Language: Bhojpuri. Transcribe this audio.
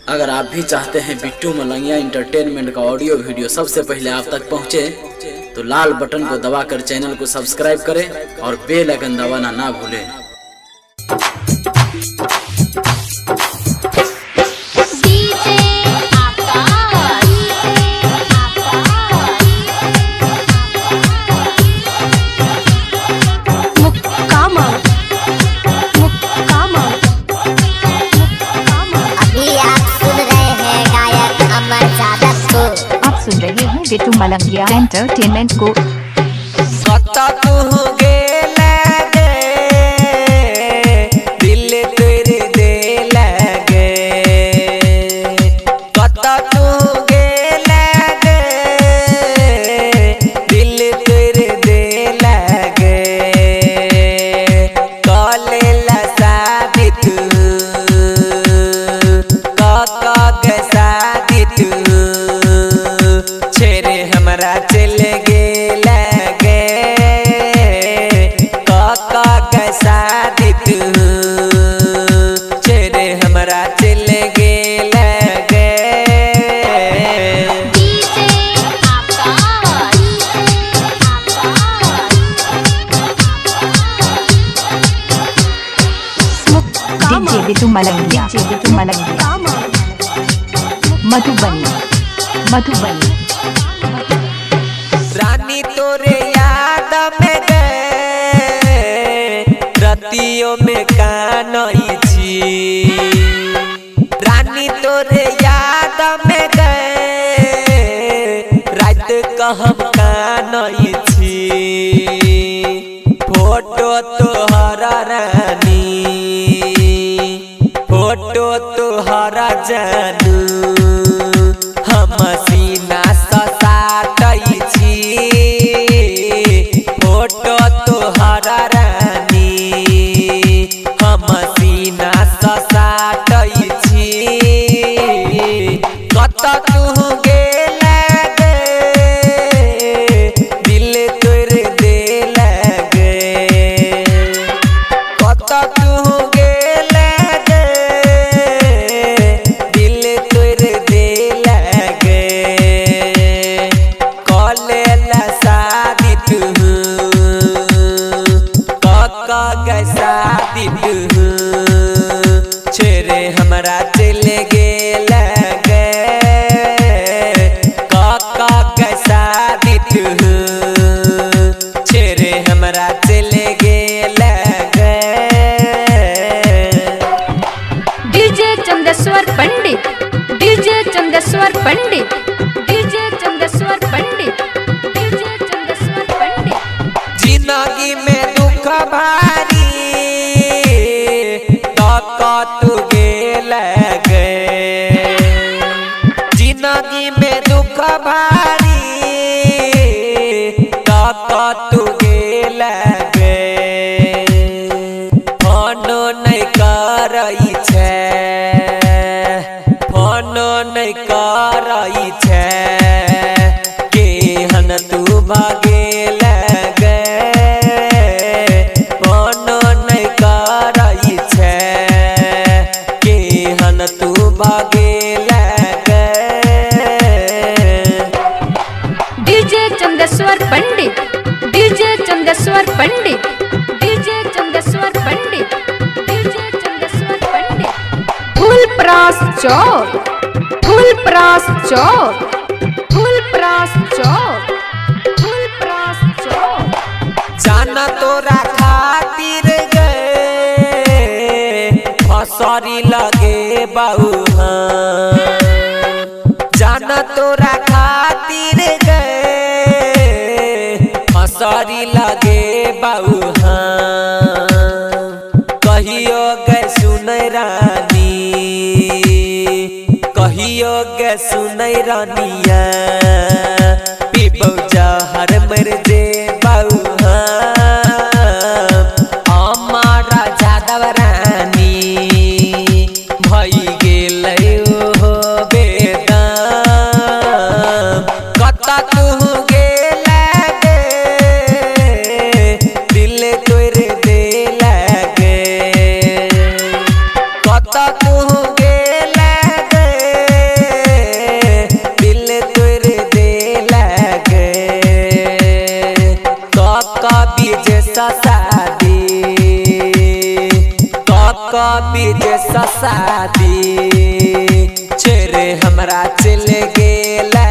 अगर आप भी चाहते हैं बिट्टू मलंगिया इंटरटेनमेंट का ऑडियो वीडियो सबसे पहले आप तक पहुंचे, तो लाल बटन को दबाकर चैनल को सब्सक्राइब करें और बेल आइकन दबाना ना भूलें। सुन रहे हैं बिट्टू मलंगिया एंटरटेनमेंट को। दिल तेरे दे लगे, कता तू गे लगे, दिल तेरे दे लगे, काले लसादी तू, काका गसादी तू, छेरे हमरा चल गे लगे, काका गसादी तू, छेरे हमरा चल गे लगे। डीजे बिट्टू मलंगिया, मधुबनी मधुबनी। रानी तोरे याद में गए, रतियों में कानई छी, रानी तोरे याद में गए, रात कहम कानई छी, फोटो तोहरा रानी, फोटो तोहरा जानू, हम सीना ससाटई छी, फोटो तोहरा रानी, हम सीना ससाटई छी, कता तू गे लगे, दिल तोरे दे लगे, कता तू गे लगे, दिल तोरे दे लगे, काले लसादी तू, काका गसादी तू, छेरे हमरा चल गे लगे, काका गसादी तू, छेरे हमरा चल गे लगे। डीजे चंदेश्वर पंडित, डीजे चंदेश्वर पंडित, डीजे चंदेश्वर पंडित, डीजे चंदेश्वर पंडित। जिंदगी में दुख भारी, काका तू गे लगे, जिंदगी में दुख भारी, काका तू गे लगे, फोनो नहीं करई छे, फोनो नहीं करई छे, केहन तू भागे लगे, फोनो नहीं करई छे, केहन तू भागे लगे। डीजे चंदेश्वर पंडित, डीजे चंदेश्वर पंडित, डीजे चंदेश्वर पंडित, डीजे चंदेश्वर पंडित। फूलपरास चौक, फूलपरास चौक, फूलपरास चौक, फूलपरास चौक। जाना तोरा खातिर गए, फसरी लगे बहु, जाना तोरा खातिर गए, फसरी लगे बहु, कहियो गए सुन रानी, कहियो गए सुन रानिया, पीबौ जहर मर जे बहु, हमारा जादव रानी, भई गेलै ओहो बेदाम, कता तू गे लगे, दिल तोरे दे लगे, कता तू गे लगे, बीजे शादी बीजे शादी छेरे हमरा चल गेला